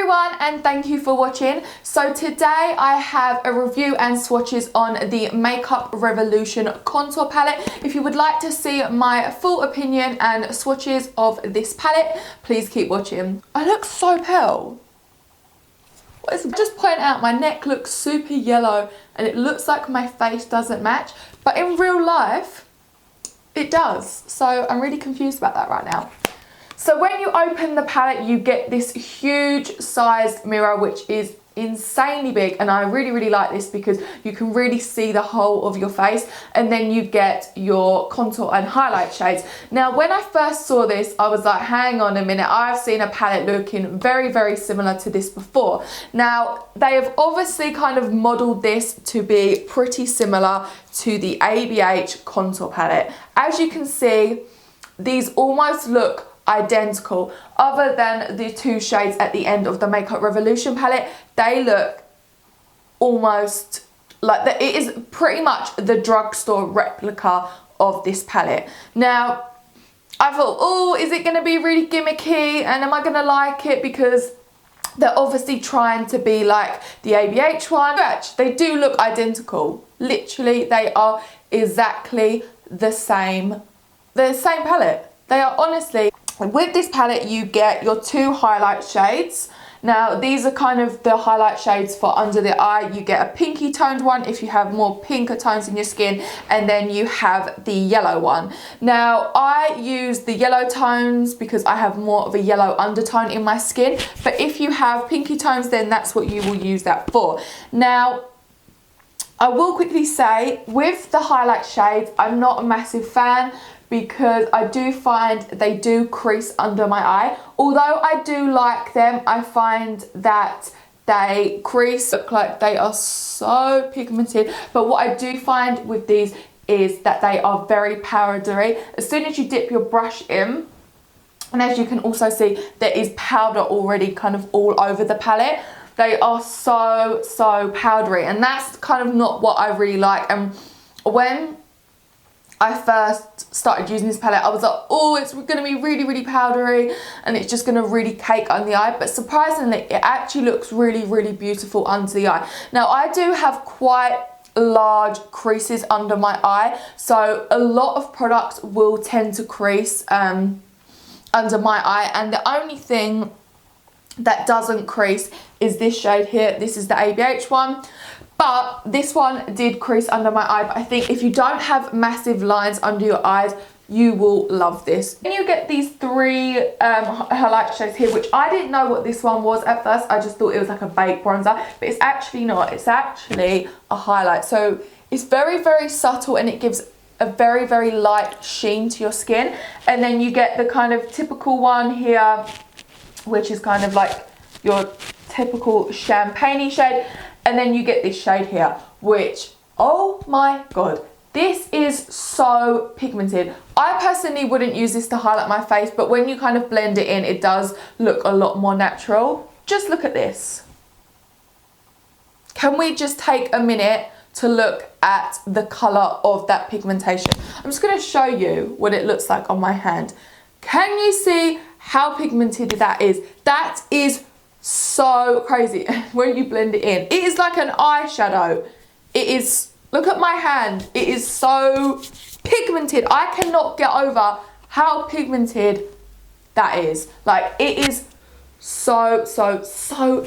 everyone, and thank you for watching. So today I have a review and swatches on the Makeup Revolution contour palette. If you would like to see my full opinion and swatches of this palette, please keep watching. I look so pale. Just point out, my neck looks super yellow and it looks like my face doesn't match, but in real life it does. So I'm really confused about that right now. So when you open the palette, you get this huge sized mirror, which is insanely big, and I really like this because you can really see the whole of your face, and then you get your contour and highlight shades. Now when I first saw this, I was like, hang on a minute, I've seen a palette looking very similar to this before. Now they have obviously kind of modeled this to be pretty similar to the ABH contour palette. As you can see, these almost look identical, other than the two shades at the end of the Makeup Revolution palette. They look almost like it is pretty much the drugstore replica of this palette. Now I thought, oh, is it going to be really gimmicky and am I going to like it, because they're obviously trying to be like the ABH one. They do look identical. Literally, they are exactly the same palette. They are honestly. With this palette, you get your two highlight shades. Now these are kind of the highlight shades for under the eye. You get a pinky toned one if you have more pinker tones in your skin, and then you have the yellow one. Now I use the yellow tones because I have more of a yellow undertone in my skin, but if you have pinky tones, then that's what you will use that for. Now I will quickly say, with the highlight shades, I'm not a massive fan, because I do find they do crease under my eye. Although I do like them, I find that they crease, look like they are so pigmented. But what I do find with these is that they are very powdery. As soon as you dip your brush in, and as you can also see, there is powder already kind of all over the palette. They are so powdery, and that's kind of not what I really like. And when I first started using this palette, I was like, oh, it's going to be really powdery and it's just going to really cake under the eye. But surprisingly, it actually looks really beautiful under the eye. Now I do have quite large creases under my eye, so a lot of products will tend to crease under my eye, and the only thing that doesn't crease is this shade here. This is the ABH one. But this one did crease under my eye, but I think if you don't have massive lines under your eyes, you will love this. And you get these three highlight shades here, which I didn't know what this one was at first. I just thought it was like a baked bronzer, but it's actually not. It's actually a highlight. So it's very subtle, and it gives a very light sheen to your skin. And then you get the kind of typical one here, which is kind of like your typical champagne-y shade. And then you get this shade here, which, oh my god, this is so pigmented. I personally wouldn't use this to highlight my face, but when you kind of blend it in, it does look a lot more natural. Just look at this. Can we just take a minute to look at the colour of that pigmentation? I'm just going to show you what it looks like on my hand. Can you see how pigmented that is? That is so crazy. When you blend it in, it is like an eyeshadow. It is, look at my hand, it is so pigmented. I cannot get over how pigmented that is. Like, it is so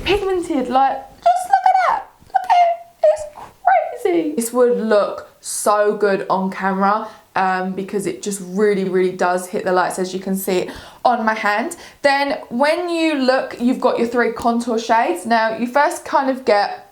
pigmented. Like, just look at that. Look at it, it's crazy. This would look so good on camera, because it just really does hit the lights, as you can see on my hand. Then when you look, you've got your three contour shades. Now you first kind of get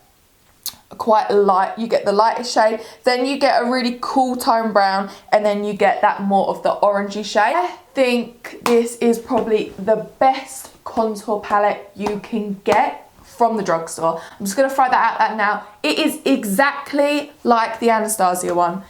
quite light, you get the lightest shade, then you get a really cool tone brown, and then you get that more of the orangey shade. I think this is probably the best contour palette you can get from the drugstore. I'm just going to throw that out now. It is exactly like the Anastasia one.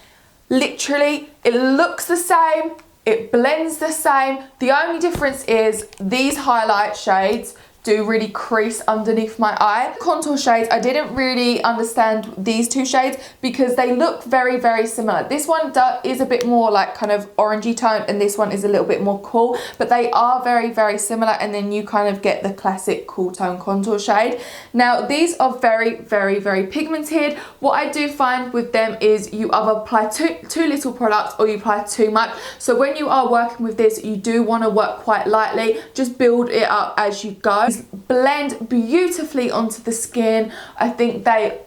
Literally, it looks the same, it blends the same. The only difference is these highlight shades do really crease underneath my eye. Contour shades, I didn't really understand these two shades because they look very, very similar. This one is a bit more like kind of orangey tone, and this one is a little bit more cool, but they are very, very similar, and then you kind of get the classic cool tone contour shade. Now, these are very, very, very pigmented. What I do find with them is you either apply too little product or you apply too much. So when you are working with this, you do want to work quite lightly. Just build it up as you go. Blend beautifully onto the skin. I think they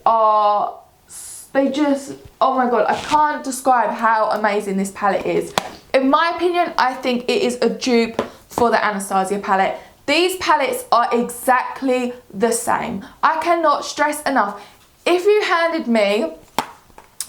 just, oh my god, I can't describe how amazing this palette is. In my opinion, I think it is a dupe for the Anastasia palette. These palettes are exactly the same. I cannot stress enough. If you handed me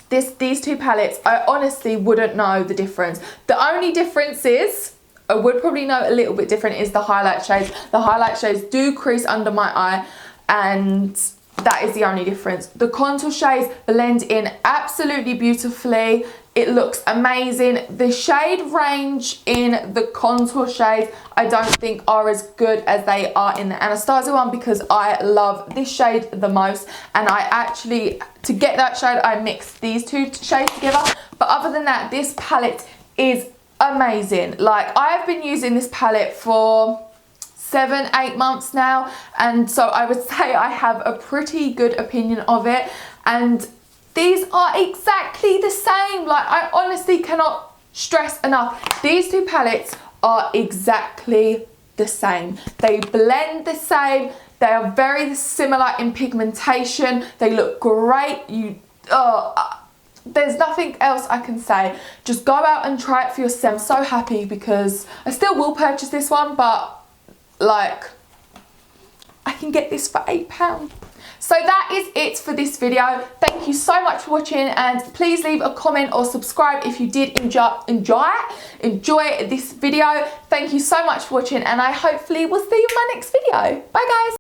these two palettes, I honestly wouldn't know the difference. The only difference is, I would probably know a little bit different, is the highlight shades. The highlight shades do crease under my eye, and that is the only difference. The contour shades blend in absolutely beautifully. It looks amazing. The shade range in the contour shades I don't think are as good as they are in the Anastasia one, because I love this shade the most, and I actually, to get that shade, I mixed these two shades together. But other than that, this palette is amazing. Like, I've been using this palette for 7-8 months now, and so I would say I have a pretty good opinion of it, and these are exactly the same. Like, I honestly cannot stress enough, these two palettes are exactly the same. They blend the same, they are very similar in pigmentation, they look great. There's nothing else I can say. Just go out and try it for yourself. I'm so happy because I still will purchase this one, but like, I can get this for £8. So that is it for this video. Thank you so much for watching, and please leave a comment or subscribe if you did enjoy this video. Thank you so much for watching, and I hopefully will see you in my next video. Bye guys.